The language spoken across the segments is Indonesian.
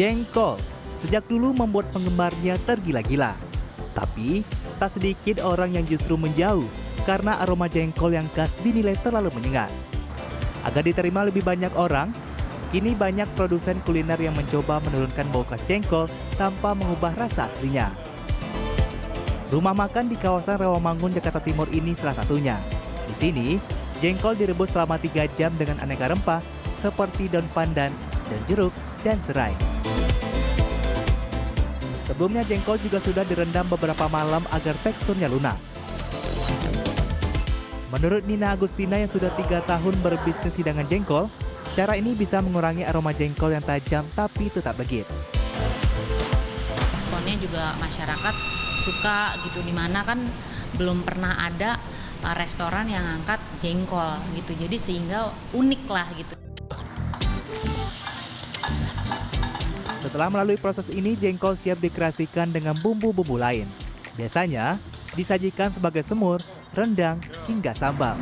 Jengkol sejak dulu membuat penggemarnya tergila-gila. Tapi, tak sedikit orang yang justru menjauh karena aroma jengkol yang khas dinilai terlalu menyengat. Agar diterima lebih banyak orang, kini banyak produsen kuliner yang mencoba menurunkan bau khas jengkol tanpa mengubah rasa aslinya. Rumah makan di kawasan Rawamangun, Jakarta Timur ini salah satunya. Di sini, jengkol direbus selama 3 jam dengan aneka rempah seperti daun pandan, daun jeruk, dan serai. Sebelumnya jengkol juga sudah direndam beberapa malam agar teksturnya lunak. Menurut Nina Agustina yang sudah 3 tahun berbisnis hidangan jengkol, cara ini bisa mengurangi aroma jengkol yang tajam tapi tetap legit. Responnya juga masyarakat suka gitu, dimana kan belum pernah ada restoran yang angkat jengkol gitu, jadi sehingga unik lah gitu. Setelah melalui proses ini, jengkol siap dikreasikan dengan bumbu-bumbu lain. Biasanya disajikan sebagai semur, rendang, hingga sambal.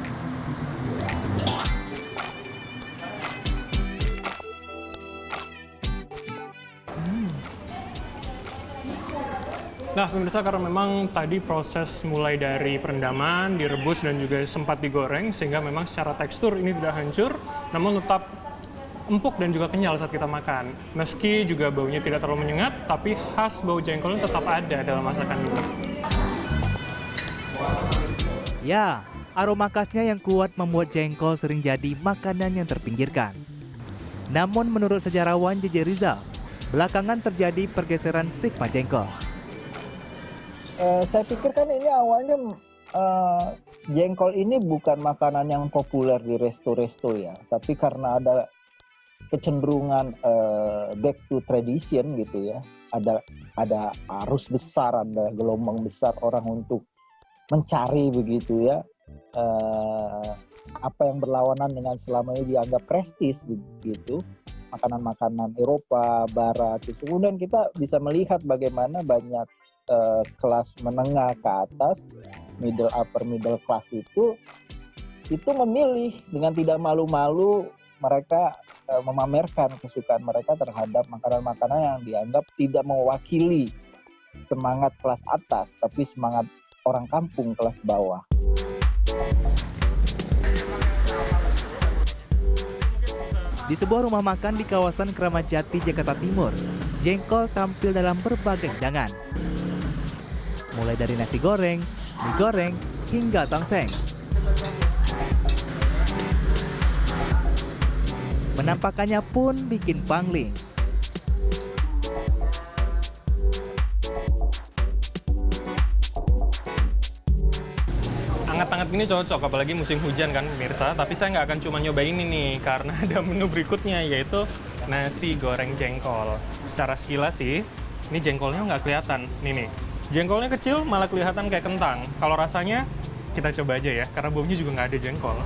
Nah, pemirsa, karena memang tadi proses mulai dari perendaman, direbus, dan juga sempat digoreng, sehingga memang secara tekstur ini tidak hancur, namun tetap empuk dan juga kenyal saat kita makan. Meski juga baunya tidak terlalu menyengat, tapi khas bau jengkolnya tetap ada dalam masakan ini. Ya, aroma khasnya yang kuat membuat jengkol sering jadi makanan yang terpinggirkan. Namun menurut sejarawan J.J. Rizal, belakangan terjadi pergeseran stigma jengkol. Saya pikir kan ini awalnya jengkol ini bukan makanan yang populer di resto-resto ya, tapi karena ada kecenderungan back to tradition gitu ya, ada arus besar, ada gelombang besar orang untuk mencari begitu ya, apa yang berlawanan dengan selama ini dianggap prestis begitu, makanan-makanan Eropa Barat itu. Kemudian kita bisa melihat bagaimana banyak kelas menengah ke atas, upper middle class itu memilih dengan tidak malu-malu, mereka memamerkan kesukaan mereka terhadap makanan-makanan yang dianggap tidak mewakili semangat kelas atas, tapi semangat orang kampung kelas bawah. Di sebuah rumah makan di kawasan Kramat Jati, Jakarta Timur, jengkol tampil dalam berbagai hidangan. Mulai dari nasi goreng, mie goreng, hingga tongseng. Penampakannya pun bikin pangling. Hangat-hangat gini cocok, apalagi musim hujan kan pemirsa. Tapi saya nggak akan cuma nyobain ini nih, karena ada menu berikutnya, yaitu nasi goreng jengkol. Secara sekilas sih, ini jengkolnya nggak kelihatan. Nih, jengkolnya kecil malah kelihatan kayak kentang. Kalau rasanya, kita coba aja ya, karena baunya juga nggak ada jengkol.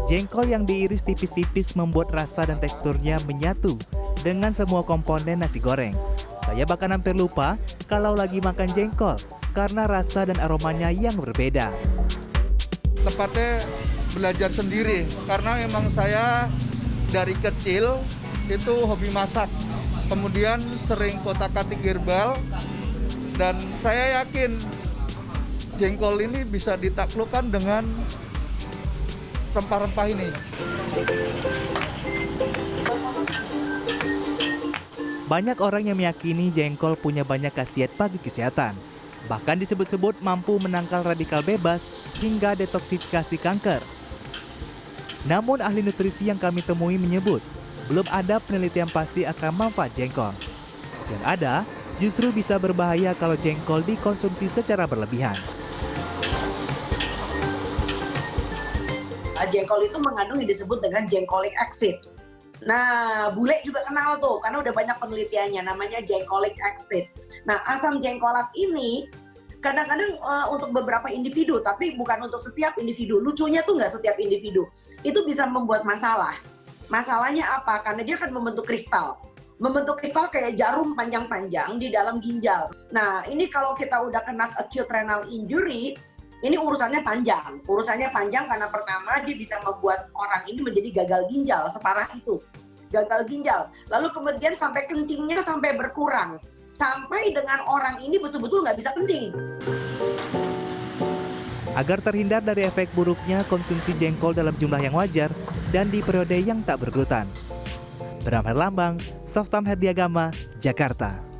Jengkol yang diiris tipis-tipis membuat rasa dan teksturnya menyatu dengan semua komponen nasi goreng. Saya bahkan hampir lupa kalau lagi makan jengkol karena rasa dan aromanya yang berbeda. Tepatnya belajar sendiri, karena memang saya dari kecil itu hobi masak. Kemudian sering kotak-katik herbal, dan saya yakin jengkol ini bisa ditaklukkan dengan rempah-rempah ini. Banyak orang yang meyakini jengkol punya banyak khasiat bagi kesehatan. Bahkan disebut-sebut mampu menangkal radikal bebas hingga detoksifikasi kanker. Namun ahli nutrisi yang kami temui menyebut, belum ada penelitian pasti akan manfaat jengkol. Yang ada, justru bisa berbahaya kalau jengkol dikonsumsi secara berlebihan. Jengkol itu mengandung yang disebut dengan jengkolic acid. Nah, bule juga kenal tuh, karena udah banyak penelitiannya, namanya jengkolic acid. Nah, asam jengkolat ini kadang-kadang untuk beberapa individu, tapi bukan untuk setiap individu. Lucunya tuh nggak setiap individu. Itu bisa membuat masalah. Masalahnya apa? Karena dia akan membentuk kristal. Membentuk kristal kayak jarum panjang-panjang di dalam ginjal. Nah, ini kalau kita udah kena acute renal injury, Ini urusannya panjang karena pertama dia bisa membuat orang ini menjadi gagal ginjal, separah itu. Gagal ginjal, lalu kemudian sampai kencingnya sampai berkurang. Sampai dengan orang ini betul-betul nggak bisa kencing. Agar terhindar dari efek buruknya konsumsi jengkol dalam jumlah yang wajar dan di periode yang tak bergluten. Bram Herlambang, Softam Herdiagama, Jakarta.